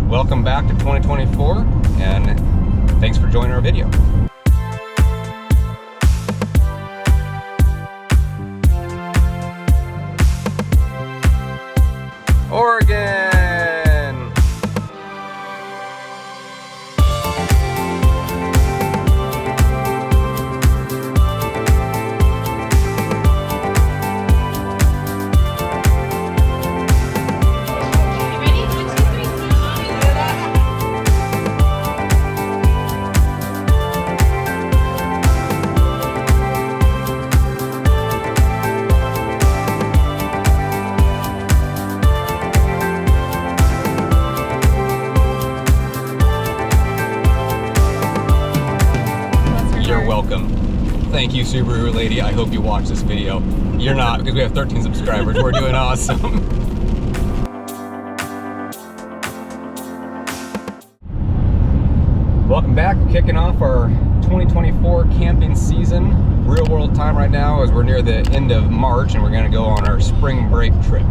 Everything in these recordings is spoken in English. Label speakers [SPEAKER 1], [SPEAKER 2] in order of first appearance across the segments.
[SPEAKER 1] welcome back to 2024, and thanks for joining our video. Oregon! Thank you, Subaru lady. I hope you watch this video. You're not, because we have 13 subscribers. We're doing awesome. Welcome back. We're kicking off our 2024 camping season. Real world time right now as we're near the end of March, and we're going to go on our spring break trip.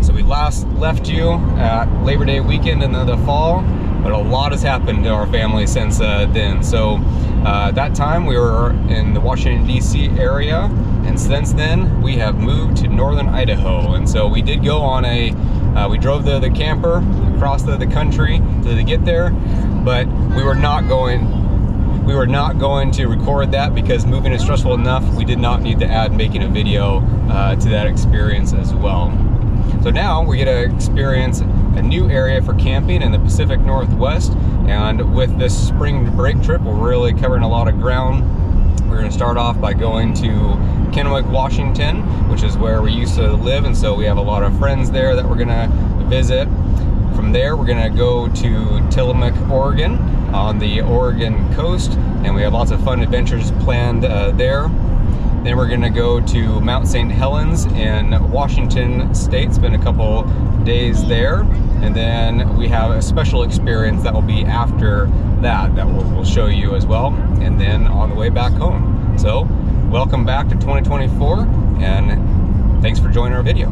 [SPEAKER 1] So we last left you at Labor Day weekend in the fall, but a lot has happened to our family since then. So that time we were in the Washington, D.C. area, and since then we have moved to Northern Idaho. And so we did go on we drove the camper across the country to get there, but we were not going to record that because moving is stressful enough. We did not need to add making a video to that experience as well. So now we get to experience a new area for camping in the Pacific Northwest, and with this spring break trip we're really covering a lot of ground. We're going to start off by going to Kennewick, Washington, which is where we used to live, and so we have a lot of friends there that we're going to visit. From there we're going to go to Tillamook, Oregon, on the Oregon coast, and we have lots of fun adventures planned there. Then we're going to go to Mount St Helens in Washington State, spend a couple days there, and then we have a special experience that will be after that we'll show you as well, and then on the way back home. So welcome back to 2024, and thanks for joining our video.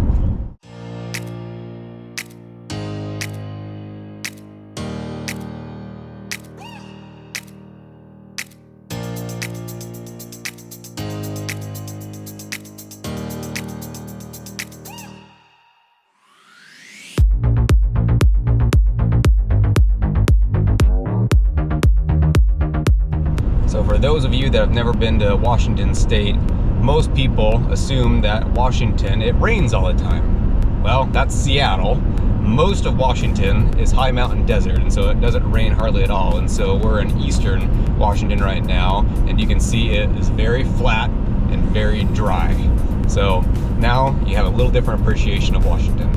[SPEAKER 1] For those of you that have never been to Washington State, most people assume that Washington, it rains all the time. Well, that's Seattle. Most of Washington is high mountain desert, and so it doesn't rain hardly at all. And so we're in eastern Washington right now, and you can see it is very flat and very dry. So now you have a little different appreciation of Washington.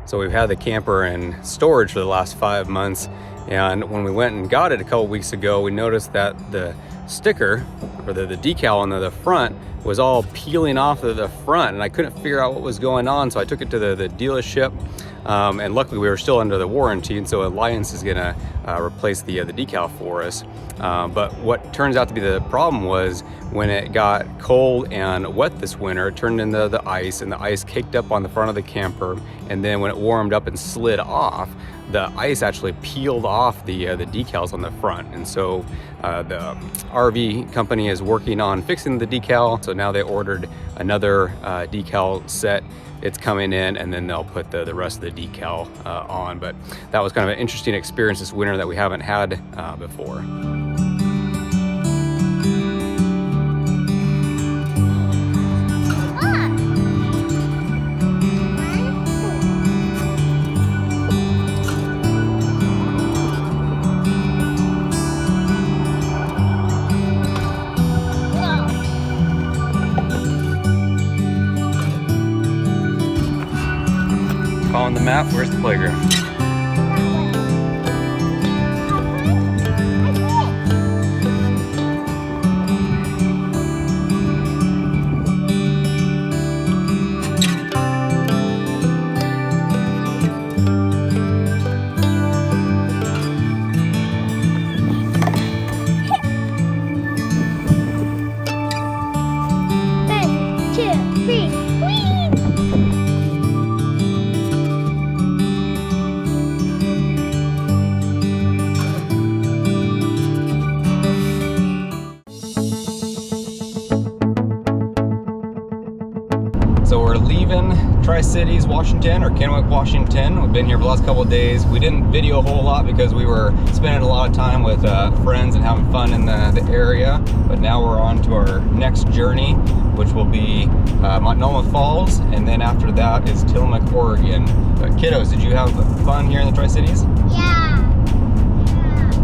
[SPEAKER 1] So we've had the camper in storage for the last 5 months, and when we went and got it a couple weeks ago, we noticed that the sticker, or the decal on the front, was all peeling off of the front, and I couldn't figure out what was going on. So I took it to the dealership, and luckily we were still under the warranty, and so Alliance is gonna replace the decal for us. But what turns out to be the problem was when it got cold and wet this winter, it turned into the ice, and the ice caked up on the front of the camper, and then when it warmed up and slid off, the ice actually peeled off the decals on the front. And so the RV company is working on fixing the decal, so now they ordered another decal set. It's coming in, and then they'll put the rest of the decal on. But that was kind of an interesting experience this winter that we haven't had before. On the map, where's the playground? Tri-Cities, Washington, or Kennewick, Washington. We've been here for the last couple of days. We didn't video a whole lot because we were spending a lot of time with friends and having fun in the area. But now we're on to our next journey, which will be Multnomah Falls, and then after that is Tillamook, Oregon. But kiddos, did you have fun here in the Tri-Cities?
[SPEAKER 2] Yeah.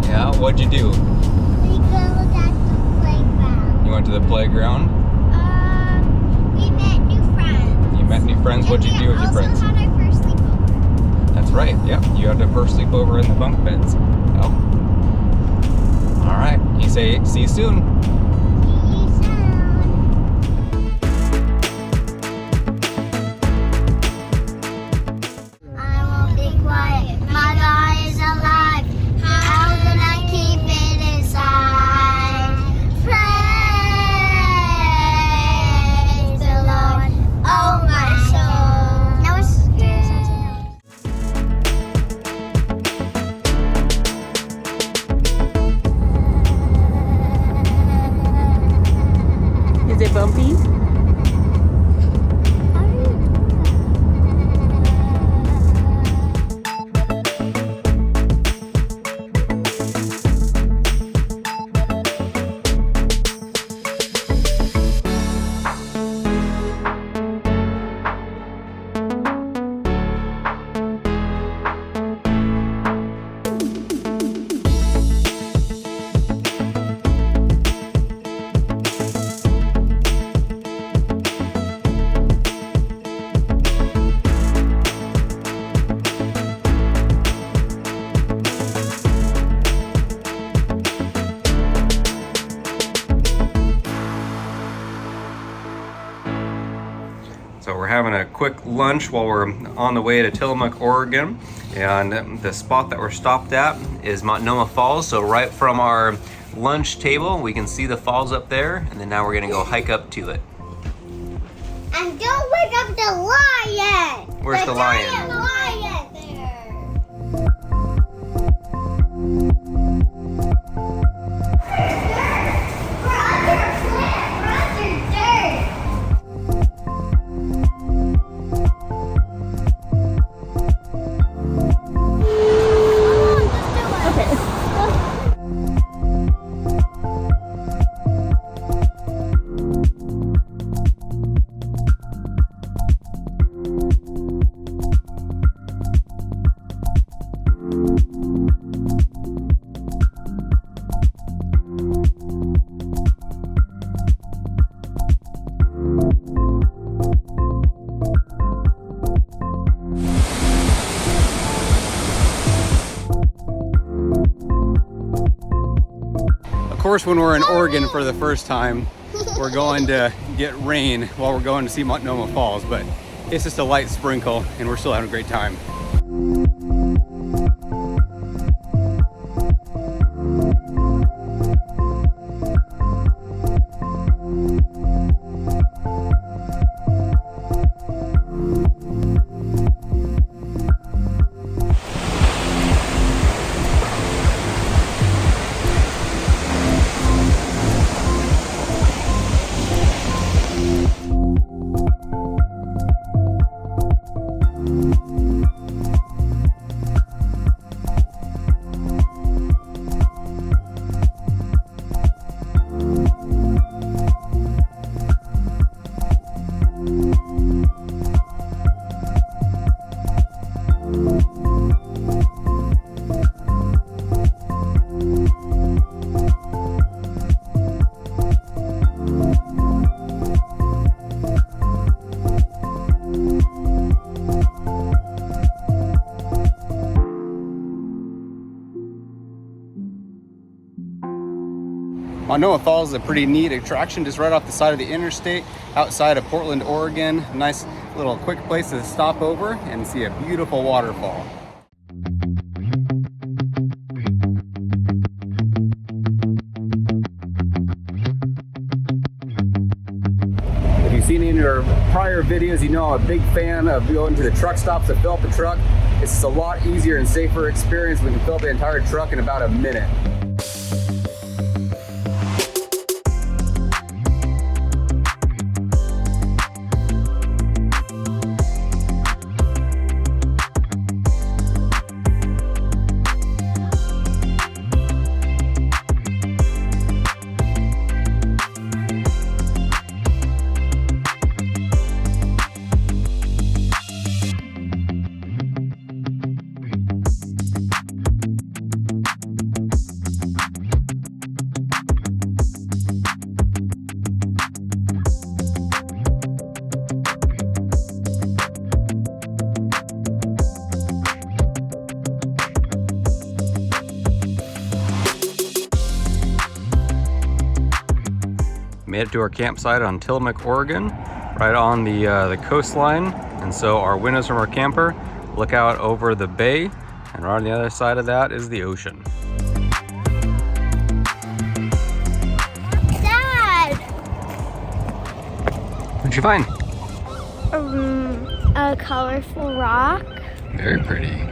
[SPEAKER 1] Yeah, what'd you do?
[SPEAKER 2] We go at the playground.
[SPEAKER 1] You went to the playground?
[SPEAKER 2] We met new friends.
[SPEAKER 1] You met new friends? What'd you do with your friends?
[SPEAKER 2] We also had our first sleepover.
[SPEAKER 1] That's right, yeah. You had the first sleepover in the bunk beds. Oh. All right, you say, see you soon.
[SPEAKER 3] Is it bumpy?
[SPEAKER 1] So we're having a quick lunch while we're on the way to Tillamook, Oregon. And the spot that we're stopped at is Multnomah Falls. So right from our lunch table, we can see the falls up there. And then now we're gonna go hike up to it.
[SPEAKER 2] And don't wake up the lion!
[SPEAKER 1] Where's the lion?
[SPEAKER 2] Giant lion there!
[SPEAKER 1] Of course, when we're in Oregon for the first time, we're going to get rain while we're going to see Multnomah Falls, but it's just a light sprinkle and we're still having a great time. Multnomah Falls is a pretty neat attraction just right off the side of the interstate outside of Portland, Oregon. A nice little quick place to stop over and see a beautiful waterfall. If you've seen any of our prior videos, you know I'm a big fan of going to the truck stops to fill up the truck. It's just a lot easier and safer experience. We can fill up the entire truck in about a minute. Made it to our campsite on Tillamook, Oregon, right on the coastline. And so our windows from our camper look out over the bay, and right on the other side of that is the ocean.
[SPEAKER 2] Dad!
[SPEAKER 1] What'd you find?
[SPEAKER 2] A colorful rock.
[SPEAKER 1] Very pretty.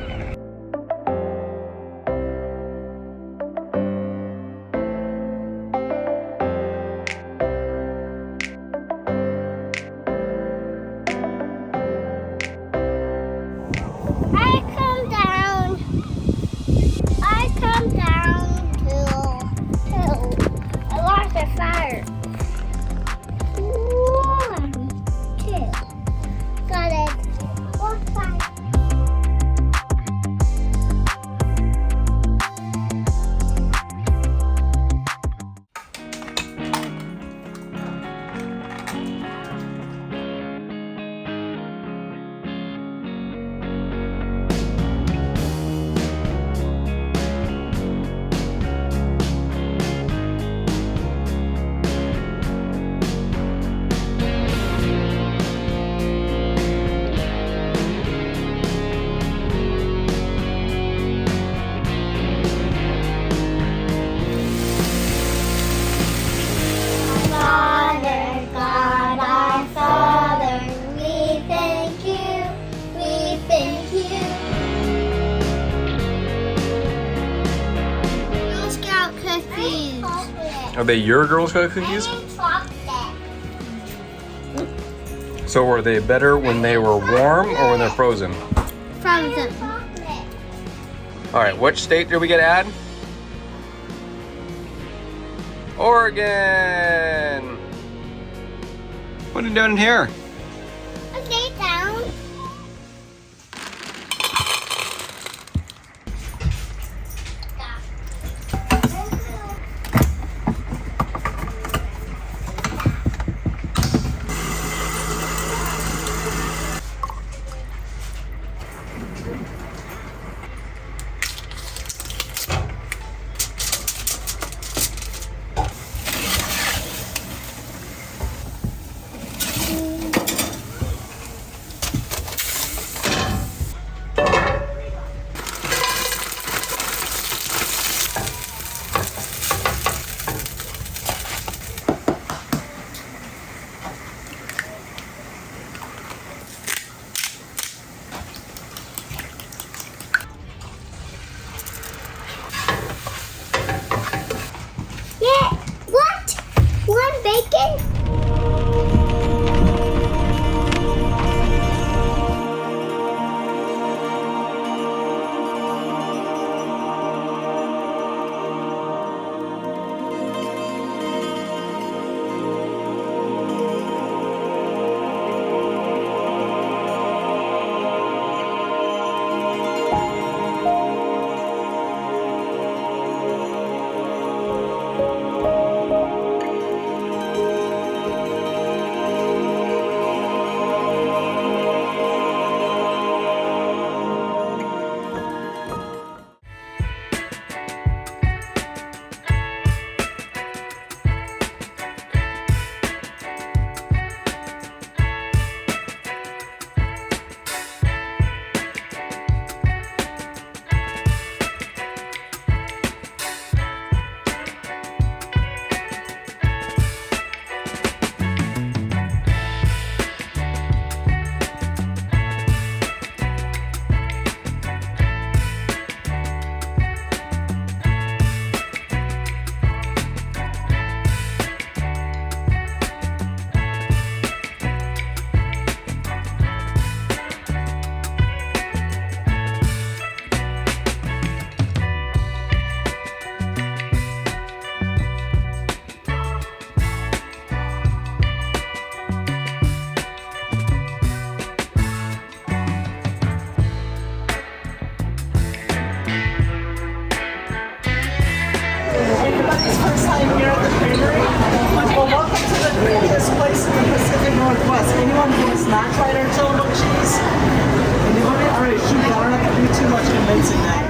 [SPEAKER 2] I come down to I lost a fire. 1, 2. Got it. 4, 5.
[SPEAKER 1] Are they your Girl Scout cookies? So were they better when they were warm or when they're frozen?
[SPEAKER 2] Frozen.
[SPEAKER 1] All right, which state did we get at? Oregon! What are you doing here?
[SPEAKER 2] Okay, down. Yeah, what? One bacon?
[SPEAKER 3] Everybody's first time here at the Creamery. Well, welcome to the greatest place in the Pacific Northwest. Anyone who has not tried our Tillamook cheese? Anybody? All right, shoot, I don't have to do too much convincing now.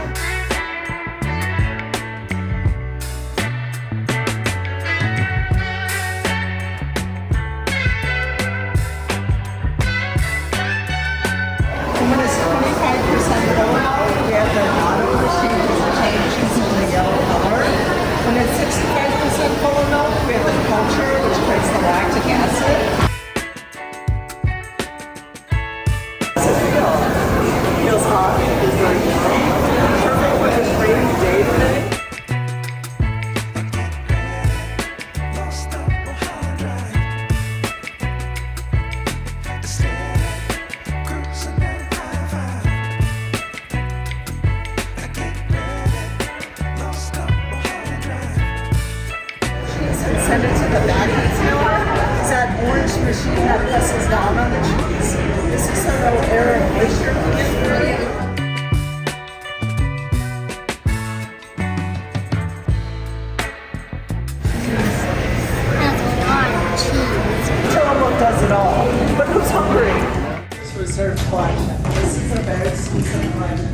[SPEAKER 3] reserve collection. This is a very exclusive collection.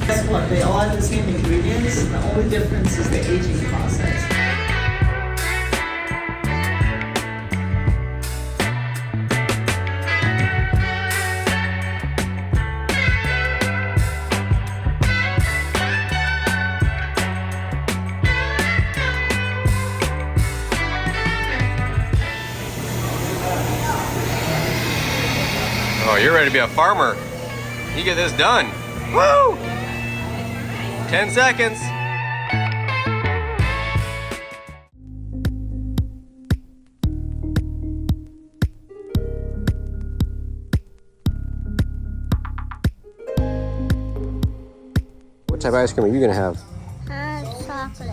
[SPEAKER 3] Guess what? They all have the same ingredients. The only difference is the aging process.
[SPEAKER 1] Oh, you're ready to be a farmer. You get this done. Woo! 10 seconds. What type of ice cream are you gonna have?
[SPEAKER 2] Chocolate.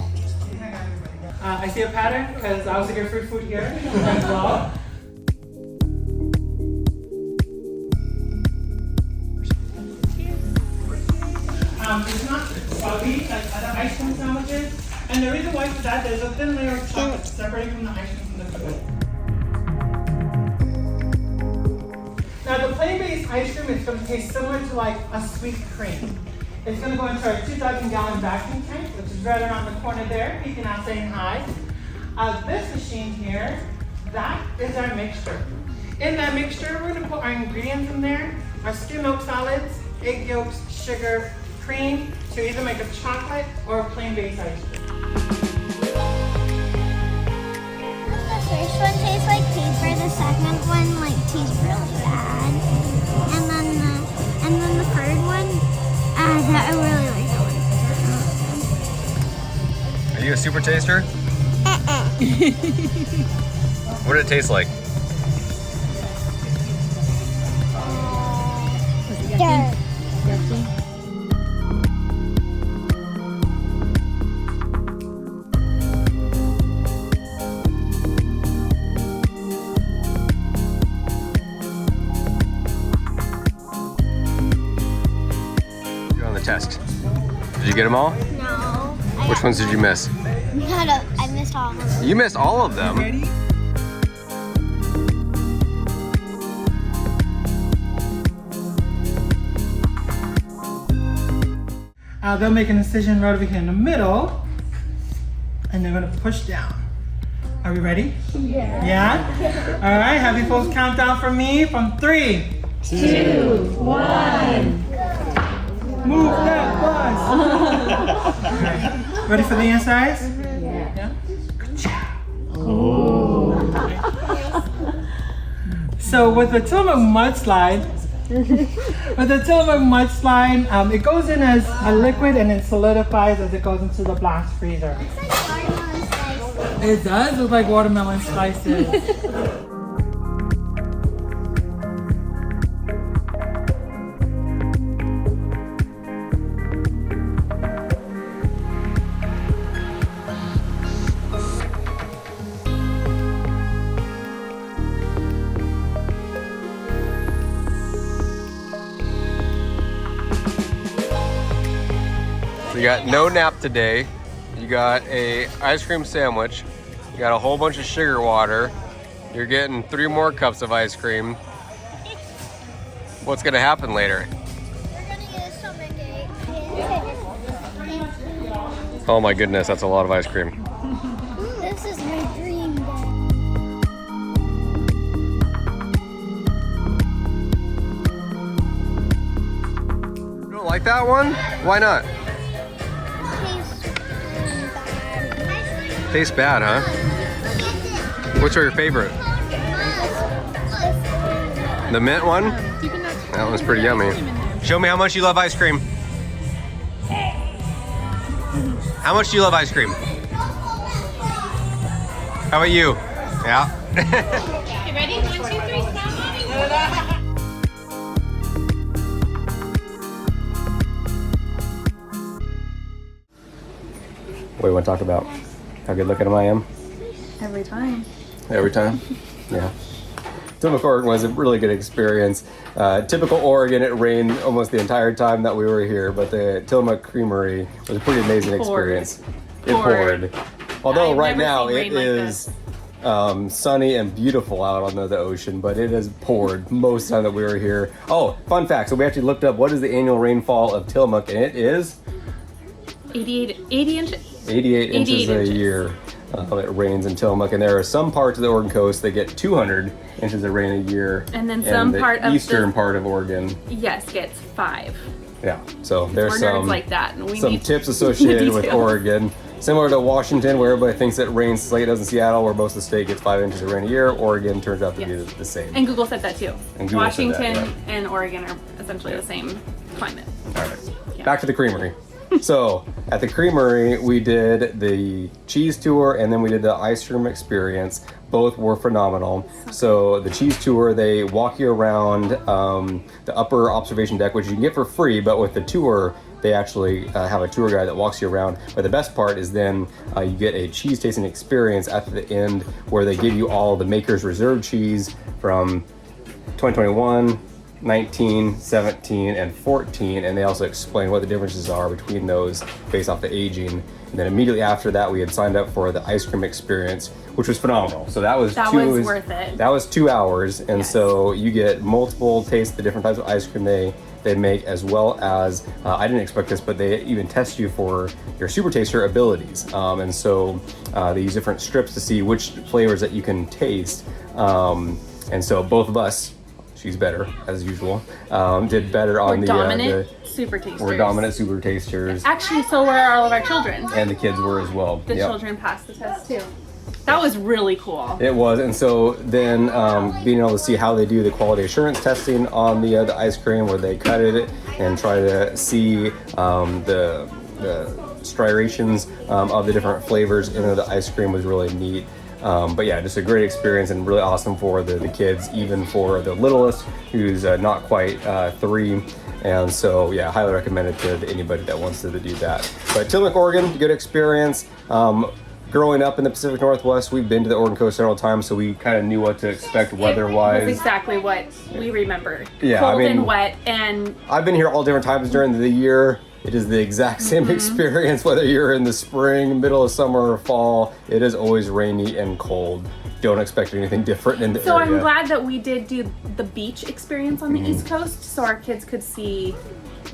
[SPEAKER 3] I see a pattern because I also get free food here as well. It's not soggy like other ice cream sandwiches. And the reason why for that, there's a thin layer of chocolate separating from the ice cream from the cookie. Now the plain-based ice cream is going to taste similar to like a sweet cream. It's going to go into our 2,000-gallon vacuum tank, which is right around the corner there. Peeking out saying hi. This machine here, that is our mixture. In that mixture, we're going to put our ingredients in there, our skim milk solids, egg yolks, sugar, cream, to either make a chocolate or a plain-based ice cream.
[SPEAKER 2] The first one tastes like paper, the second one like tastes really bad. And then the third one, I really like that one.
[SPEAKER 1] Are you a super taster? What did it taste like?
[SPEAKER 2] Dirt.
[SPEAKER 1] You're on the test. Did you get them all?
[SPEAKER 2] No.
[SPEAKER 1] Which ones did you miss?
[SPEAKER 2] I missed all of them.
[SPEAKER 1] You missed all of them.
[SPEAKER 3] Ready? They'll make an incision right over here in the middle, and they're gonna push down. Are we ready? Yeah. Yeah? All right, have you folks count down for me from 3, 2, 1. Move that bus. Okay. Ready for the insides? Yeah. Good job. Oh. So with the Tillamook mudslide, it goes in as a liquid and it solidifies as it goes into the blast freezer. It does look like watermelon slices.
[SPEAKER 1] You got no nap today. You got a ice cream sandwich. You got a whole bunch of sugar water. You're getting 3 more cups of ice cream. What's gonna happen later?
[SPEAKER 2] We're gonna get a stomachache.
[SPEAKER 1] Oh my goodness, that's a lot of ice cream.
[SPEAKER 2] This is my dream day.
[SPEAKER 1] You don't like that one? Why not? Tastes bad, huh? Which are your favorite? The mint one? That one's pretty yummy. Show me how much you love ice cream. How much do you love ice cream? How about you? Yeah.
[SPEAKER 4] Okay, ready? 1, 2, 3, stop moving.
[SPEAKER 1] What do you want to talk about? How good looking I am?
[SPEAKER 4] Every time.
[SPEAKER 1] Every time? Yeah. Tillamook, Oregon was a really good experience. Typical Oregon, it rained almost the entire time that we were here, but the Tillamook Creamery was a pretty amazing experience. It poured. Although
[SPEAKER 4] I've
[SPEAKER 1] right
[SPEAKER 4] never
[SPEAKER 1] now
[SPEAKER 4] seen
[SPEAKER 1] it
[SPEAKER 4] rain like
[SPEAKER 1] is sunny and beautiful out on the ocean, but it has poured most of the time that we were here. Oh, fun fact. So we actually looked up what is the annual rainfall of Tillamook, and it is
[SPEAKER 4] 80 inches.
[SPEAKER 1] 88 inches a year. It rains in Tillamook, and there are some parts of the Oregon coast that get 200 inches of rain a year.
[SPEAKER 4] And then some part of
[SPEAKER 1] eastern part of Oregon.
[SPEAKER 4] Yes, gets 5.
[SPEAKER 1] Yeah, so there's
[SPEAKER 4] We're
[SPEAKER 1] some
[SPEAKER 4] nerds like that, and we
[SPEAKER 1] some
[SPEAKER 4] need
[SPEAKER 1] tips associated with
[SPEAKER 4] details.
[SPEAKER 1] Oregon. Similar to Washington, where everybody thinks it rains like it does in Seattle, where most of the state gets 5 inches of rain a year. Oregon turns out to be the same.
[SPEAKER 4] And Google said that too.
[SPEAKER 1] And Google said
[SPEAKER 4] Washington
[SPEAKER 1] that, yeah.
[SPEAKER 4] and Oregon are essentially the same climate.
[SPEAKER 1] All right, back to the Creamery. So at the Creamery, we did the cheese tour and then we did the ice cream experience. Both were phenomenal. So the cheese tour, they walk you around the upper observation deck, which you can get for free, but with the tour, they actually have a tour guide that walks you around. But the best part is then you get a cheese tasting experience at the end where they give you all the Maker's Reserve cheese from 2021, 19, 17, and 14, and they also explain what the differences are between those based off the aging. And then immediately after that, we had signed up for the ice cream experience, which was phenomenal. So that was
[SPEAKER 4] worth it.
[SPEAKER 1] That was 2 hours, and
[SPEAKER 4] Yes.
[SPEAKER 1] so you get multiple tastes of the different types of ice cream they make, as well as I didn't expect this, but they even test you for your super taster abilities. And so they use different strips to see which flavors that you can taste. And so both of us, she's better as usual, did better on
[SPEAKER 4] We're
[SPEAKER 1] the
[SPEAKER 4] dominant super tasters.
[SPEAKER 1] we're dominant super tasters,
[SPEAKER 4] Actually, so were all of our children.
[SPEAKER 1] and the kids were as well.
[SPEAKER 4] The
[SPEAKER 1] Yep.
[SPEAKER 4] children passed the test too. That was really cool.
[SPEAKER 1] It was, and so then being able to see how they do the quality assurance testing on the ice cream, where they cut it and try to see the striations of the different flavors in the ice cream was really neat. But yeah, just a great experience and really awesome for the kids, even for the littlest, who's not quite 3. And so yeah, highly recommend it to anybody that wants to do that. But Tillamook, Oregon, good experience. Growing up in the Pacific Northwest, we've been to the Oregon coast several times, so we kind of knew what to expect weather-wise.
[SPEAKER 4] That's exactly what we remember.
[SPEAKER 1] Yeah,
[SPEAKER 4] Cold
[SPEAKER 1] I mean,
[SPEAKER 4] and wet, and
[SPEAKER 1] I've been here all different times during the year. It is the exact same experience, whether you're in the spring, middle of summer, or fall. It is always rainy and cold. Don't expect anything different in the
[SPEAKER 4] so
[SPEAKER 1] area.
[SPEAKER 4] I'm glad that we did do the beach experience on the East Coast, so our kids could see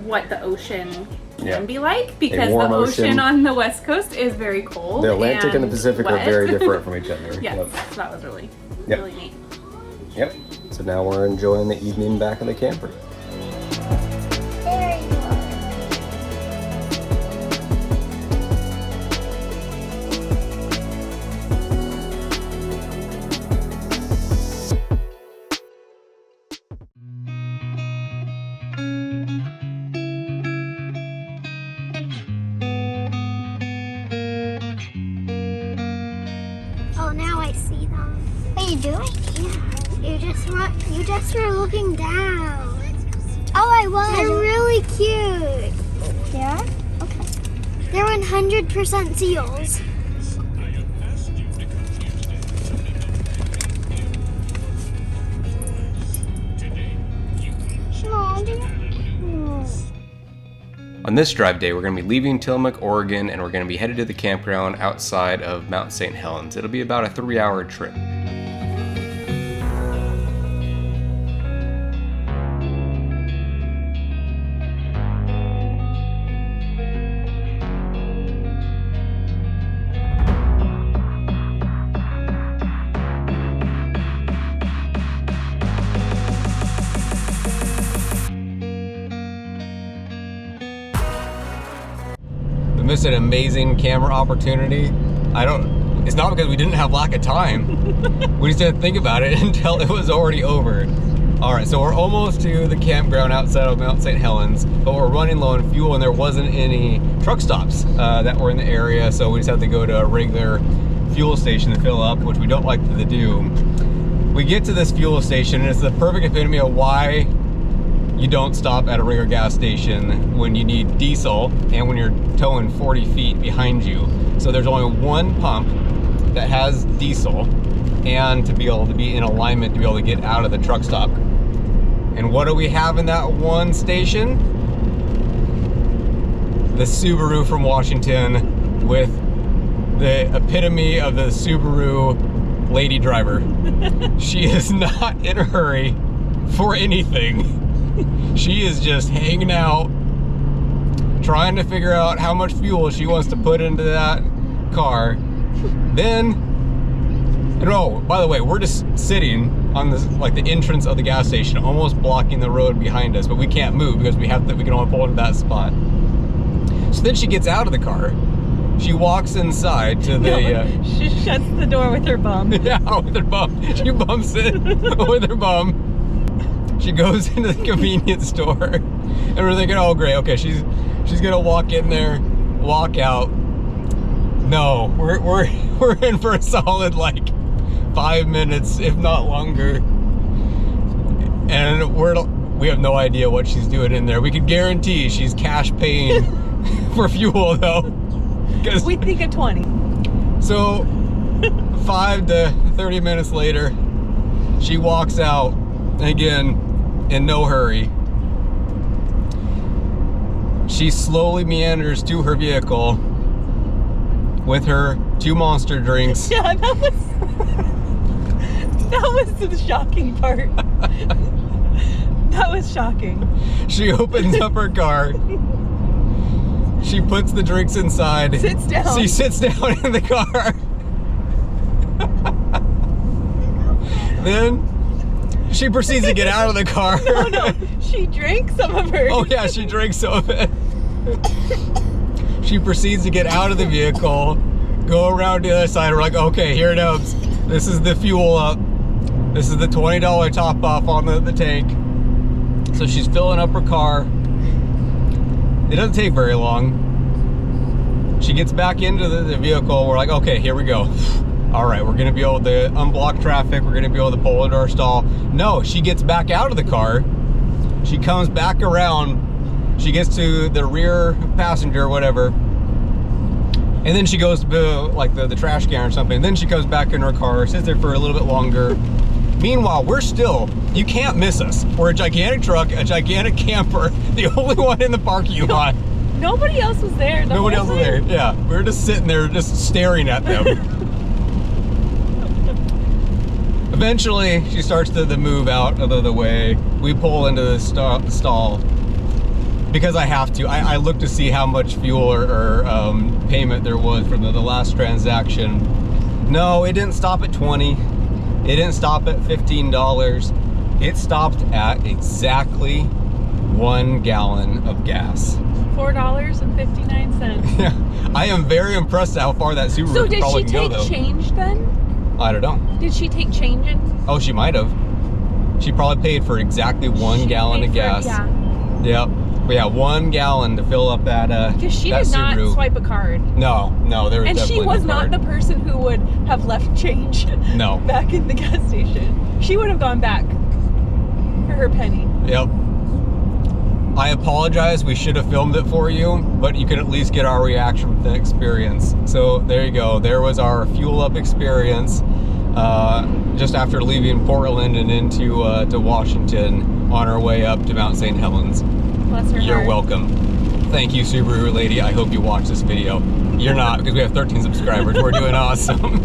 [SPEAKER 4] what the ocean can be like, because the
[SPEAKER 1] warm
[SPEAKER 4] ocean
[SPEAKER 1] ocean.
[SPEAKER 4] on the West Coast is very cold.
[SPEAKER 1] The Atlantic and the Pacific are
[SPEAKER 4] wet.
[SPEAKER 1] very different from each other.
[SPEAKER 4] Yes,
[SPEAKER 1] Yep.
[SPEAKER 4] so that was really,
[SPEAKER 1] Yep.
[SPEAKER 4] really neat.
[SPEAKER 1] Yep. So now we're enjoying the evening back in the camper.
[SPEAKER 2] There you are. Oh, now I see them. What are you doing? You just were looking down. Oh, I was. They're really cute. Yeah? Okay. They're 100% seals. Aw, they're cool.
[SPEAKER 1] On this drive day, we're going to be leaving Tillamook, Oregon, and we're going to be headed to the campground outside of Mount St Helens. It'll be about a 3-hour trip. We missed an amazing camera opportunity. It's not because we didn't have lack of time. We just didn't think about it until it was already over. All right, so we're almost to the campground outside of Mount St Helens, but we're running low on fuel and there wasn't any truck stops that were in the area, so we just had to go to a regular fuel station to fill up, which we don't like to do. We get to this fuel station and it's the perfect epitome of why you don't stop at a regular gas station when you need diesel and when you're towing 40 feet behind you. So there's only one pump that has diesel, and to be able to be in alignment to be able to get out of the truck stop. And what do we have in that one station? The Subaru from Washington, with the epitome of the Subaru lady driver. She is not in a hurry for anything. She is just hanging out, trying to figure out how much fuel she wants to put into that car. Then, and oh, by the way, we're just sitting on this, like the entrance of the gas station, almost blocking the road behind us, but we can't move because we can only pull into that spot. So then she gets out of the car. She walks inside to the...
[SPEAKER 5] she shuts the door with her bum.
[SPEAKER 1] Yeah, with her bum. She bumps it with her bum. She goes into the convenience store, and we're thinking, oh great, okay, she's gonna walk in there, walk out. No, we're in for a solid like 5 minutes, if not longer, and we have no idea what she's doing in there. We could guarantee she's cash paying for fuel though.
[SPEAKER 5] We think a 20.
[SPEAKER 1] So 5 to 30 minutes later, she walks out, again, in no hurry. She slowly meanders to her vehicle with her 2 Monster drinks.
[SPEAKER 5] Yeah, that was the shocking part. That was shocking.
[SPEAKER 1] She opens up her car. She puts the drinks inside.
[SPEAKER 5] Sits down.
[SPEAKER 1] She sits down in the car. Then she proceeds to get out of the car.
[SPEAKER 5] No, she drank some of hers.
[SPEAKER 1] Oh yeah, she drinks some of it. She proceeds to get out of the vehicle, go around the other side. We're like, okay, here it comes. This is the fuel up. This is the $20 top off on the tank. So she's filling up her car. It doesn't take very long. She gets back into the vehicle. We're like, okay, here we go. All right, we're gonna be able to unblock traffic. We're gonna be able to pull into our stall. No, she gets back out of the car. She comes back around. She gets to the rear passenger or whatever. And then she goes to like the trash can or something. And then she comes back in her car, sits there for a little bit longer. Meanwhile, you can't miss us. We're a gigantic truck, a gigantic camper, the only one in the parking lot.
[SPEAKER 5] Nobody else was there.
[SPEAKER 1] Nobody else was there, yeah. We were just sitting there, just staring at them. Eventually, she starts to move out of the way. We pull into the stall. Because I have to. I look to see how much fuel or payment there was from the last transaction. No, it didn't stop at 20. It didn't stop at $15. It stopped at exactly 1 gallon of gas.
[SPEAKER 5] $4.59.
[SPEAKER 1] Yeah, I am very impressed at how far that Subaru probably can go, though.
[SPEAKER 5] So did she take change then?
[SPEAKER 1] I don't know.
[SPEAKER 5] Did she take change in?
[SPEAKER 1] Oh, she might have. She probably paid for exactly 1 gallon of gas.
[SPEAKER 5] Yeah.
[SPEAKER 1] Yep. But yeah, 1 gallon to fill up that
[SPEAKER 5] Because she
[SPEAKER 1] that
[SPEAKER 5] did not
[SPEAKER 1] Subaru.
[SPEAKER 5] Swipe a card.
[SPEAKER 1] No, there was
[SPEAKER 5] and
[SPEAKER 1] definitely
[SPEAKER 5] she was
[SPEAKER 1] no
[SPEAKER 5] not
[SPEAKER 1] card.
[SPEAKER 5] the person who would have left change
[SPEAKER 1] No.
[SPEAKER 5] back in the gas station. She would have gone back for her penny.
[SPEAKER 1] Yep. I apologize, we should have filmed it for you, but you can at least get our reaction from the experience. So there you go, there was our fuel up experience just after leaving Portland and into to Washington on our way up to Mount St. Helens.
[SPEAKER 5] Bless her
[SPEAKER 1] You're
[SPEAKER 5] heart.
[SPEAKER 1] welcome. Thank you, Subaru lady. I hope you watch this video. You're not, because we have 13 subscribers. We're doing awesome.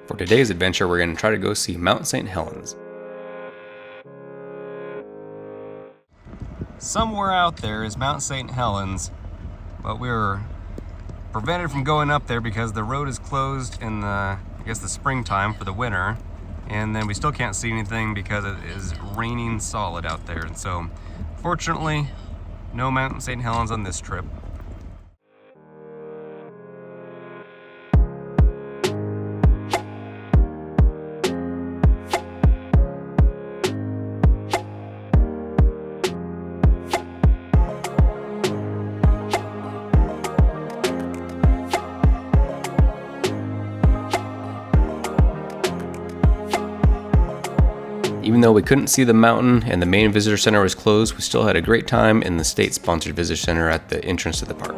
[SPEAKER 1] For today's adventure, we're going to try to go see Mount St. Helens. Somewhere out there is Mount St. Helens, but we were prevented from going up there because the road is closed in the springtime for the winter, and then we still can't see anything because it is raining solid out there. And so, fortunately, no Mount St. Helens on this trip. Even though we couldn't see the mountain and the main visitor center was closed, we still had a great time in the state-sponsored visitor center at the entrance to the park.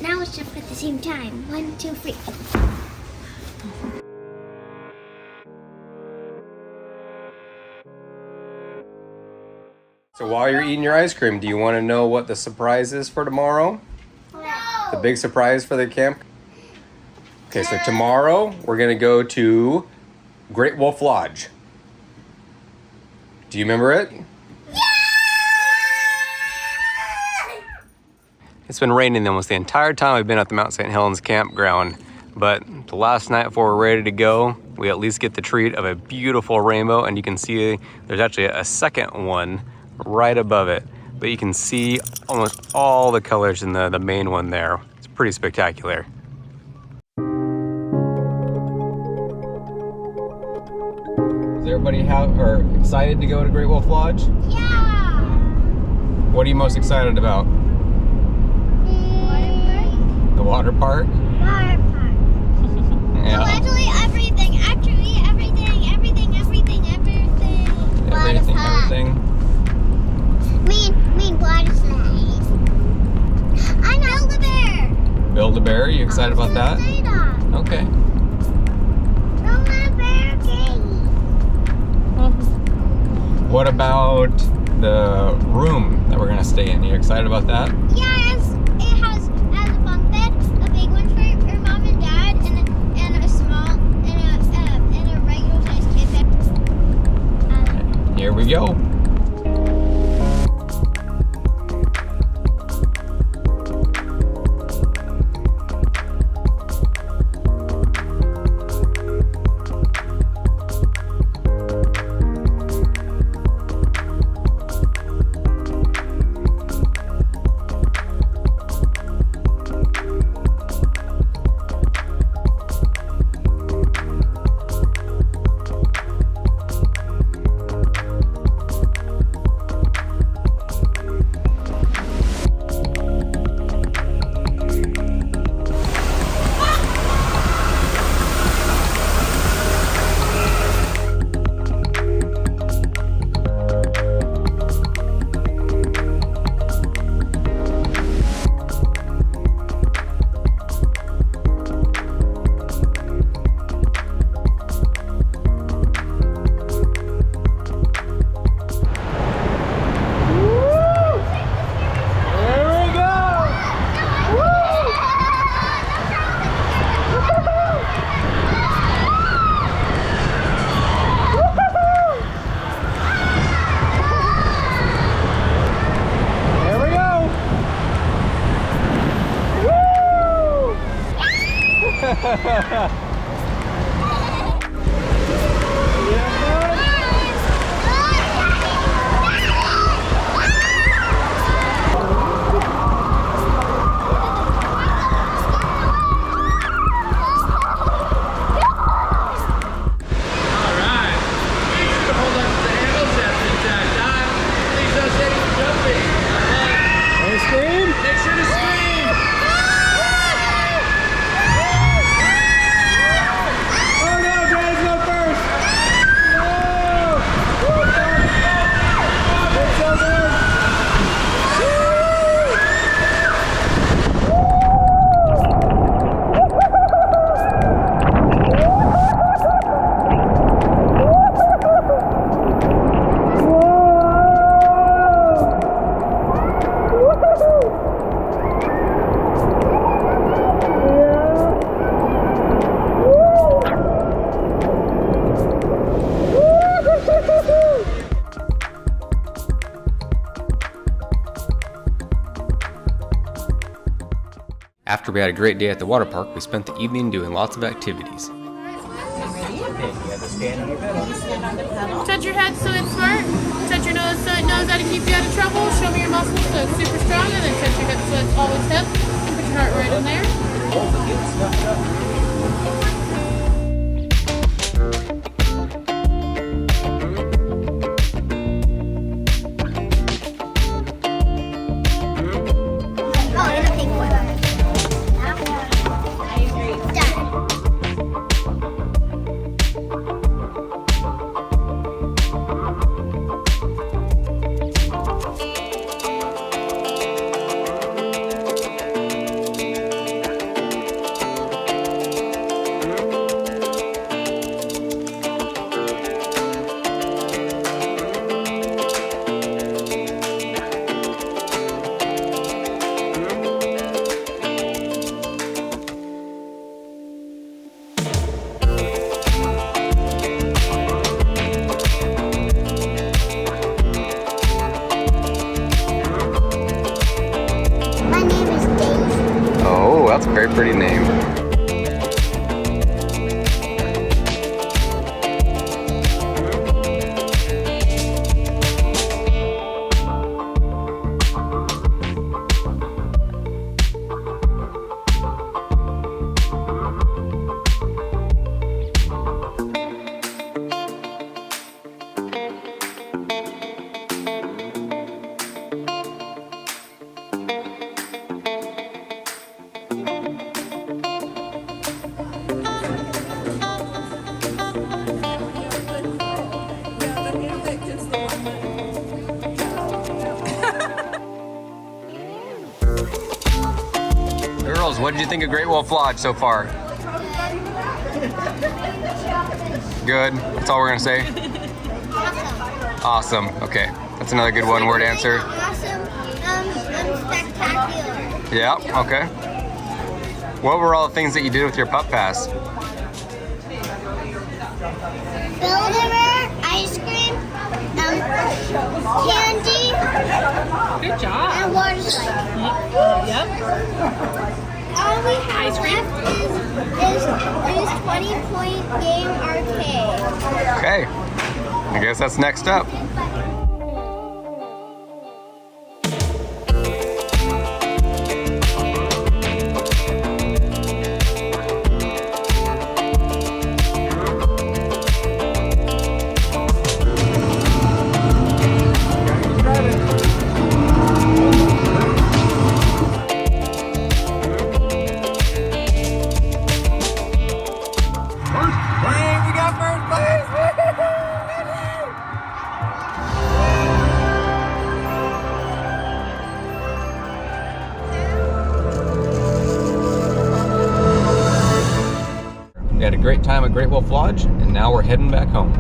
[SPEAKER 2] Now let's jump at the same time. 1, 2, 3.
[SPEAKER 1] So while you're eating your ice cream, do you want to know what the surprise is for tomorrow?
[SPEAKER 2] No.
[SPEAKER 1] The big surprise for the camp? Okay, so tomorrow we're going to go to Great Wolf Lodge. Do you remember it? It's been raining almost the entire time we've been at the Mount St Helens campground, but the last night before we're ready to go, we at least get the treat of a beautiful rainbow, and you can see there's actually a second one right above it, but you can see almost all the colors in the main one there. It's pretty spectacular. Is everybody excited to go to Great Wolf Lodge?
[SPEAKER 2] Yeah.
[SPEAKER 1] What are you most excited about? The water park?
[SPEAKER 2] Water park.
[SPEAKER 1] Yeah.
[SPEAKER 2] Well, actually everything.
[SPEAKER 1] Everything.
[SPEAKER 2] Mean water slide. I know Build-A-Bear.
[SPEAKER 1] Build-A-Bear, you excited about that? Okay.
[SPEAKER 2] Build-A-Bear game.
[SPEAKER 1] What about the room that we're gonna stay in? You excited about that?
[SPEAKER 2] Yes, it has a bunk bed, a big one for your mom and dad, and a small and a regular sized kid bed.
[SPEAKER 1] Here we go. After we had a great day at the water park, we spent the evening doing lots of activities.
[SPEAKER 6] Touch your head so it's smart. Touch your nose so it knows how to keep you out of trouble. Show me your muscles so it's super strong. And then touch your hips so it's always hip. Put your heart right in there.
[SPEAKER 1] That's a very pretty name. Girls, what did you think of Great Wolf Lodge so far? Good. That's all we're gonna say? Awesome. Okay. That's another good one-word answer.
[SPEAKER 2] Awesome. Spectacular.
[SPEAKER 1] Yeah, okay. What were all the things that you did with your pup pass?
[SPEAKER 2] Build-A-Bear, ice cream, candy,
[SPEAKER 6] Good job.
[SPEAKER 2] and water slide.
[SPEAKER 6] Yep.
[SPEAKER 2] All we have
[SPEAKER 6] Ice cream?
[SPEAKER 2] left is 20-point game arcade.
[SPEAKER 1] Okay. I guess that's next up. We had a great time at Great Wolf Lodge, and now we're heading back home.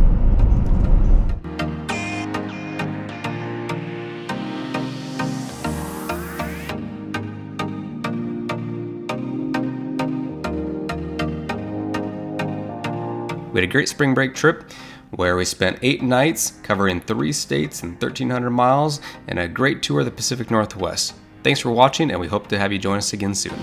[SPEAKER 1] We had a great spring break trip where we spent 8 nights covering 3 states and 1,300 miles and a great tour of the Pacific Northwest. Thanks for watching, and we hope to have you join us again soon.